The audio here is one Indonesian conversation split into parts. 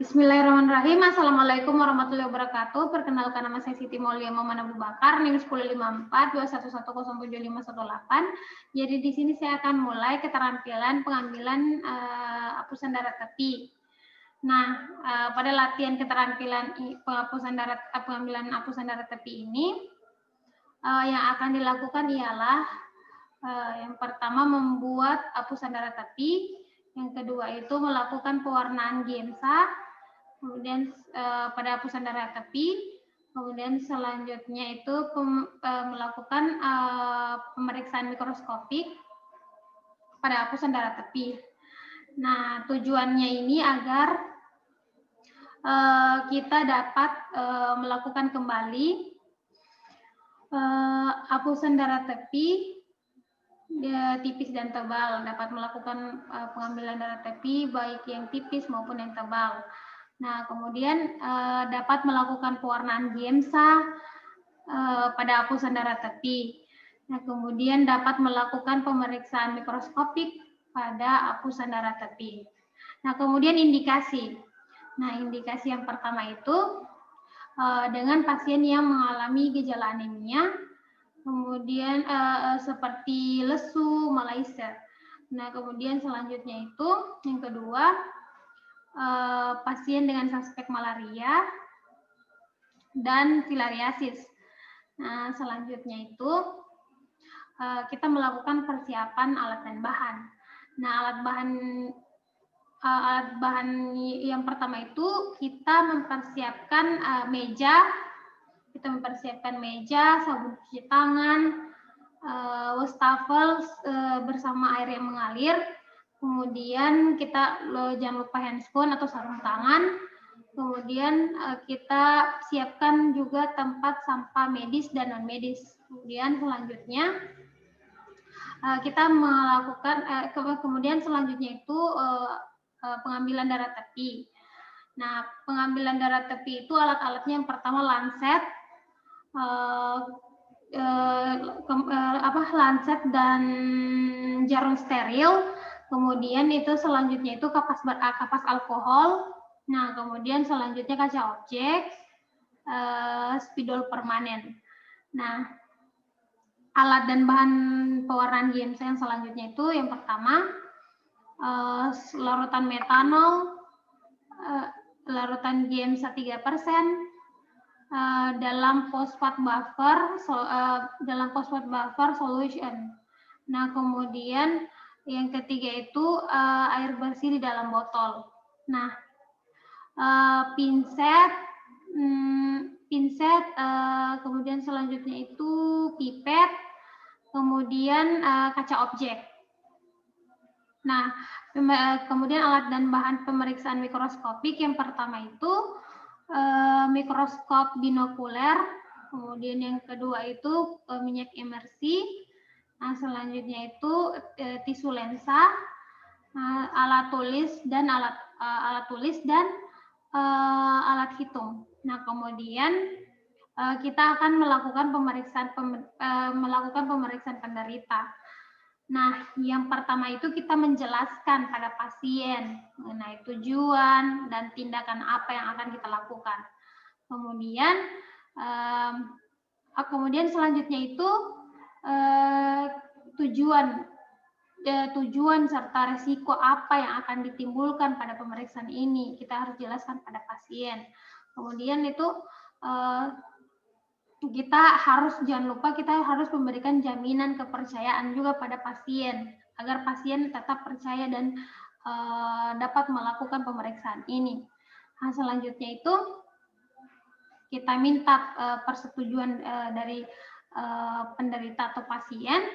Bismillahirrahmanirrahim. Assalamualaikum warahmatullahi wabarakatuh. Perkenalkan, nama saya Siti Maulia Muhammad Abu Bakar, NIM 105421107518. Jadi di sini saya akan mulai keterampilan pengambilan hapusan darah tepi. Nah, pada latihan keterampilan pengambilan hapusan darah tepi ini, yang akan dilakukan ialah yang pertama membuat hapusan darah tepi, yang kedua itu melakukan pewarnaan GIMSA, kemudian pada hapusan darah tepi, kemudian selanjutnya itu melakukan pemeriksaan mikroskopik pada hapusan darah tepi. Nah, tujuannya ini agar kita dapat melakukan kembali hapusan darah tepi tipis dan tebal, dapat melakukan pengambilan darah tepi baik yang tipis maupun yang tebal. Nah, kemudian dapat melakukan pewarnaan GIMSA pada hapusan darah tepi. Nah, kemudian dapat melakukan pemeriksaan mikroskopik pada hapusan darah tepi. Nah, kemudian indikasi. Nah, indikasi yang pertama itu dengan pasien yang mengalami gejala anemia, kemudian seperti lesu, malaise. Nah, kemudian selanjutnya itu yang kedua, pasien dengan suspek malaria dan filariasis. Nah, selanjutnya itu kita melakukan persiapan alat dan bahan. Nah, alat bahan yang pertama itu kita mempersiapkan meja, sabun cuci tangan, wastafel bersama air yang mengalir. Kemudian kita jangan lupa handscoon atau sarung tangan. Kemudian kita siapkan juga tempat sampah medis dan non medis. Kemudian selanjutnya kita melakukan kemudian selanjutnya itu pengambilan darah tepi. Nah, pengambilan darah tepi itu alat-alatnya yang pertama lancet, lancet dan jarum steril. Kemudian itu selanjutnya itu kapas alkohol. Nah, kemudian selanjutnya kaca objek, spidol permanen. Nah, alat dan bahan pewarnaan GIMSA yang selanjutnya itu yang pertama larutan metanol, larutan GIMSA 3%, dalam fosfat buffer solution. Nah, kemudian yang ketiga itu air bersih di dalam botol. Nah, pinset, kemudian selanjutnya itu pipet, kemudian kaca objek. Nah, kemudian alat dan bahan pemeriksaan mikroskopik yang pertama itu mikroskop binokuler, kemudian yang kedua itu minyak emersi. Nah, selanjutnya itu tisu lensa, alat tulis dan alat hitung. Nah, kemudian kita akan melakukan pemeriksaan penderita. Nah, yang pertama itu kita menjelaskan pada pasien mengenai tujuan dan tindakan apa yang akan kita lakukan. Kemudian selanjutnya itu tujuan serta resiko apa yang akan ditimbulkan pada pemeriksaan ini kita harus jelaskan pada pasien. Kemudian itu jangan lupa kita harus memberikan jaminan kepercayaan juga pada pasien agar pasien tetap percaya dan dapat melakukan pemeriksaan ini. Nah, selanjutnya itu kita minta persetujuan dari penderita atau pasien.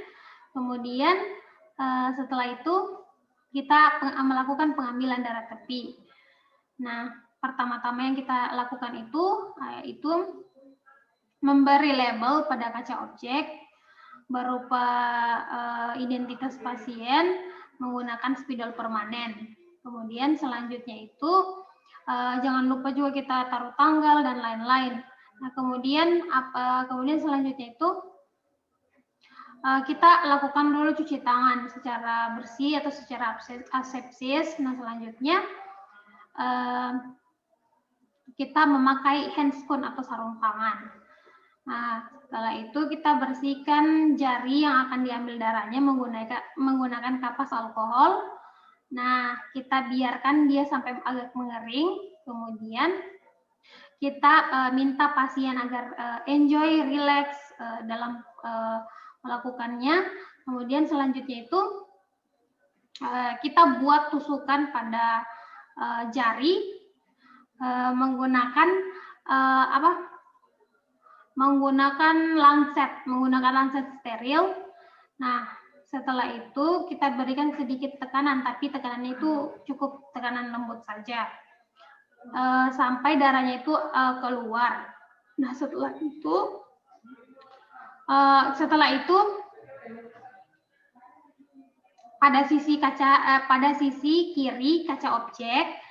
Kemudian setelah itu kita melakukan pengambilan darah tepi. Nah, pertama-tama yang kita lakukan itu memberi label pada kaca objek berupa identitas pasien menggunakan spidol permanen. Kemudian selanjutnya itu jangan lupa juga kita taruh tanggal dan lain-lain. Nah, kemudian selanjutnya itu kita lakukan dulu cuci tangan secara bersih atau secara asepsis. Nah, selanjutnya kita memakai handscoon atau sarung tangan. Nah, setelah itu kita bersihkan jari yang akan diambil darahnya menggunakan kapas alkohol. Nah, kita biarkan dia sampai agak mengering. Kemudian kita minta pasien agar enjoy, relax dalam melakukannya. Kemudian selanjutnya itu kita buat tusukan pada jari menggunakan menggunakan lancet steril. Nah, setelah itu kita berikan sedikit tekanan, tapi tekanannya itu cukup tekanan lembut saja sampai darahnya itu keluar. Nah, setelah itu pada sisi kiri kaca objek,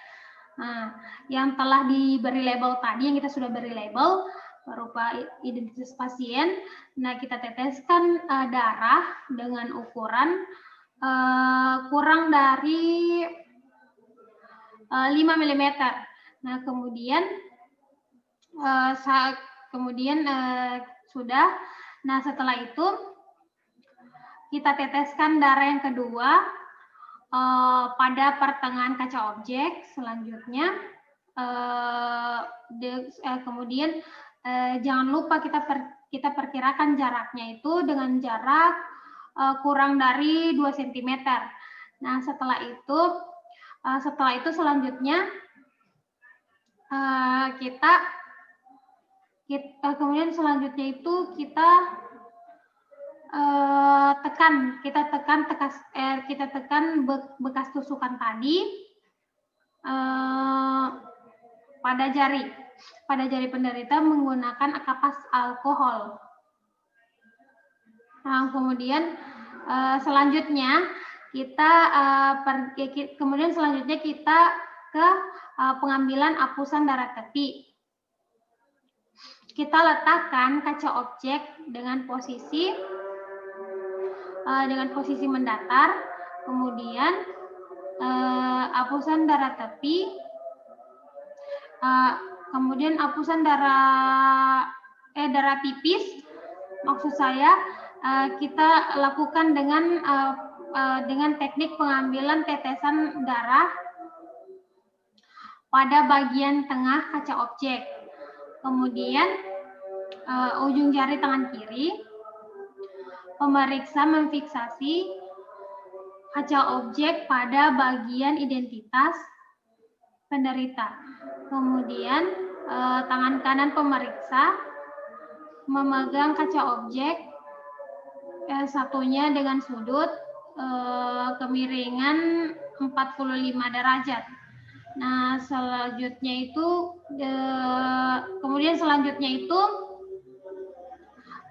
yang telah diberi label tadi, yang kita sudah beri label berupa identitas pasien. Nah, kita teteskan darah dengan ukuran kurang dari 5 mm. Nah, kemudian sudah. Nah, setelah itu kita teteskan darah yang kedua pada pertengahan kaca objek. Selanjutnya kemudian jangan lupa kita perkirakan jaraknya itu dengan jarak kurang dari 2 cm. Nah, setelah itu selanjutnya kemudian selanjutnya itu kita tekan bekas tusukan tadi pada jari penderita menggunakan kapas alkohol. Nah, kemudian selanjutnya kita ke pengambilan apusan darah tepi. Kita letakkan kaca objek dengan posisi mendatar, kemudian apusan darah tepi, kemudian apusan darah pipis, maksud saya kita lakukan dengan teknik pengambilan tetesan darah pada bagian tengah kaca objek. Kemudian ujung jari tangan kiri, pemeriksa memfiksasi kaca objek pada bagian identitas penderita. Kemudian tangan kanan pemeriksa memegang kaca objek, satunya dengan sudut kemiringan 45 derajat. Nah, selanjutnya itu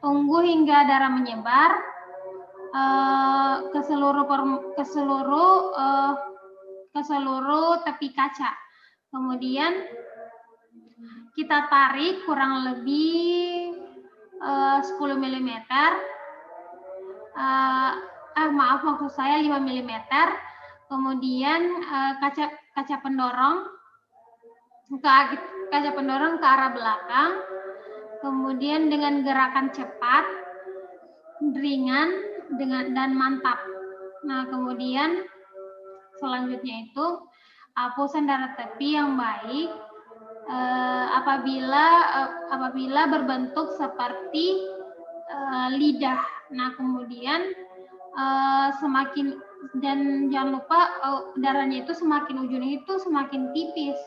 tunggu hingga darah menyebar ke seluruh tepi kaca. Kemudian kita tarik kurang lebih 10 mm. Maksud saya 5 mm. Kemudian kaca pendorong ke arah belakang. Kemudian dengan gerakan cepat, ringan, dan mantap. Nah, kemudian selanjutnya itu apusan darah tepi yang baik apabila berbentuk seperti lidah. Nah, kemudian dan jangan lupa darahnya itu semakin ujungnya itu semakin tipis.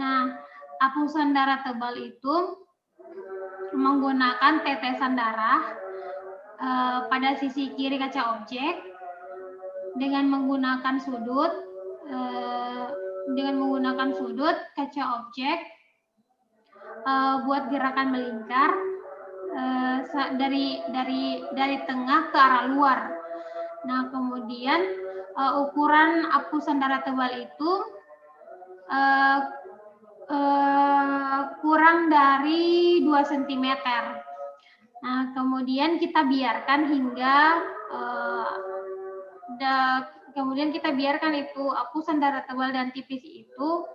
Nah, apusan darah tebal itu menggunakan tetesan darah pada sisi kiri kaca objek dengan menggunakan sudut kaca objek buat gerakan melingkar dari tengah ke arah luar. Nah, kemudian ukuran apusan darah tebal itu kurang dari 2 cm. Nah, kemudian kita biarkan itu apusan darah tebal dan tipis itu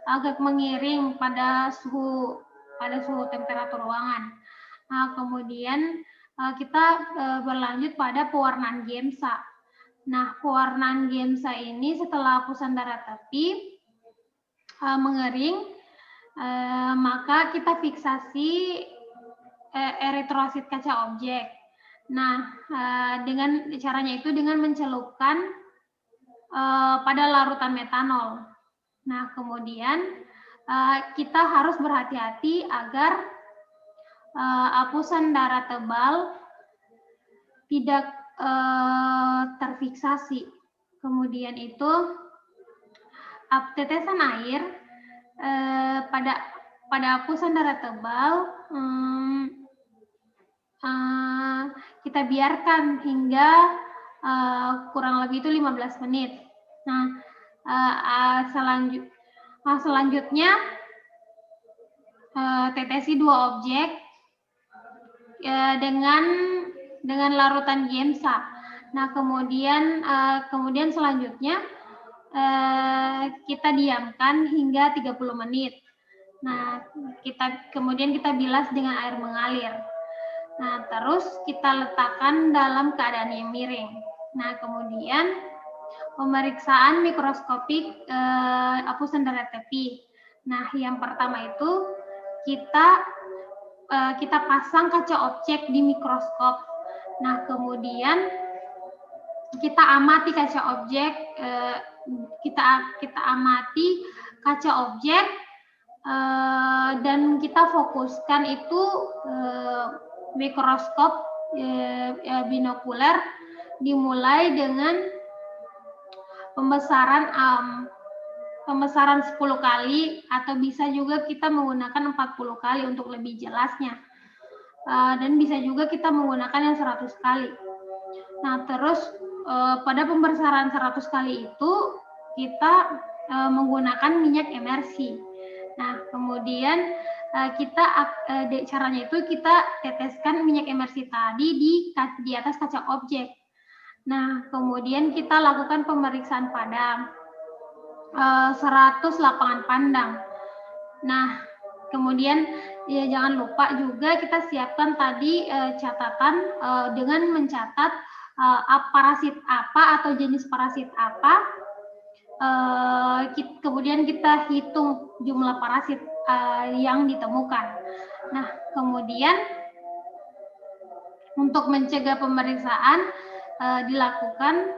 agak mengiring pada suhu temperatur ruangan. Nah, kemudian kita berlanjut pada pewarnaan Giemsa. Nah, pewarnaan Giemsa ini setelah hapusan darah tepi mengering, maka kita fiksasi eritrosit kaca objek. Nah, dengan caranya itu dengan mencelupkan pada larutan metanol. Nah, kemudian kita harus berhati-hati agar hapusan darah tebal tidak terfiksasi. Kemudian itu tetesan air pada hapusan darah tebal kita biarkan hingga kurang lebih itu 15 menit. Nah, selanjutnya tetesi 2 objek dengan larutan Giemsa. Nah, kemudian selanjutnya kita diamkan hingga 30 menit. Nah, kemudian kita bilas dengan air mengalir. Nah, terus kita letakkan dalam keadaan yang miring. Nah, kemudian pemeriksaan mikroskopik hapusan darah tepi. Nah, yang pertama itu kita pasang kaca objek di mikroskop. Nah, kemudian kita amati kaca objek, kita amati kaca objek dan kita fokuskan itu mikroskop binokuler dimulai dengan pembesaran 10 kali atau bisa juga kita menggunakan 40 kali untuk lebih jelasnya. Dan bisa juga kita menggunakan yang 100 kali. Nah, terus pada pembesaran 100 kali itu kita menggunakan minyak emersi. Nah, kemudian caranya itu kita teteskan minyak emersi tadi di atas kaca objek. Nah, kemudian kita lakukan pemeriksaan pada 100 lapangan pandang. Nah, kemudian ya jangan lupa juga kita siapkan tadi catatan dengan mencatat parasit apa atau jenis parasit apa. Kemudian kita hitung jumlah parasit yang ditemukan. Nah, kemudian untuk mencegah pemeriksaan dilakukan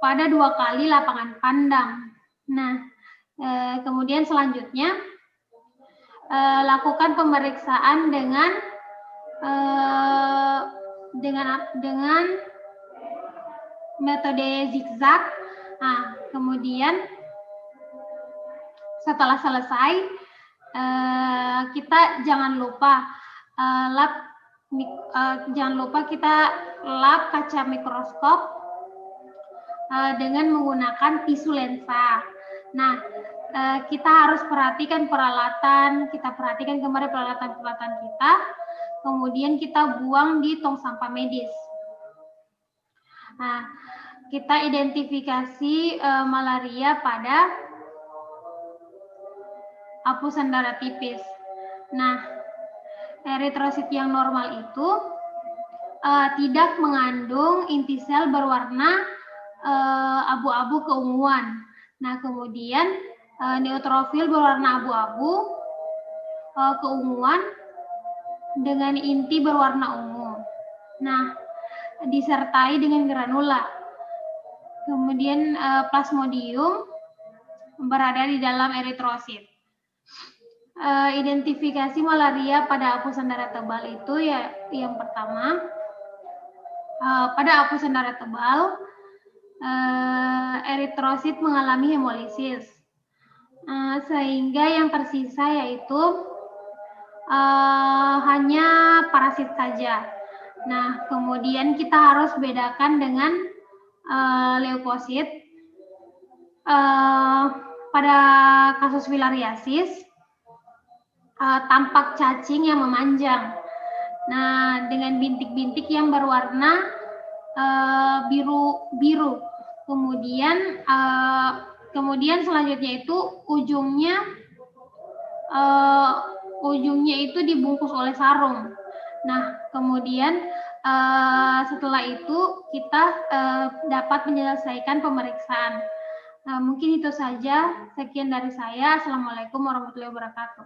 pada 2 kali lapangan pandang. Nah, kemudian selanjutnya lakukan pemeriksaan dengan metode zigzag. Nah, kemudian setelah selesai kita jangan lupa kita lap kaca mikroskop dengan menggunakan tisu lensa. Nah, kita harus perhatikan peralatan, kembali peralatan kita, kemudian kita buang di tong sampah medis. Nah, kita identifikasi malaria pada hapusan darah tipis. Nah, eritrosit yang normal itu tidak mengandung inti sel berwarna abu-abu keunguan. Nah, kemudian neutrofil berwarna abu-abu keunguan dengan inti berwarna ungu. Nah, disertai dengan granula. Kemudian plasmodium berada di dalam eritrosit. Identifikasi malaria pada hapusan darah tebal itu ya yang pertama, pada hapusan darah tebal eritrosit mengalami hemolisis, sehingga yang tersisa yaitu hanya parasit saja. Nah, kemudian kita harus bedakan dengan leukosit. Pada kasus filariasis tampak cacing yang memanjang. Nah, dengan bintik-bintik yang berwarna biru. Kemudian kemudian selanjutnya itu ujungnya itu dibungkus oleh sarung. Nah, kemudian setelah itu kita dapat menyelesaikan pemeriksaan. Mungkin itu saja. Sekian dari saya. Assalamualaikum warahmatullahi wabarakatuh.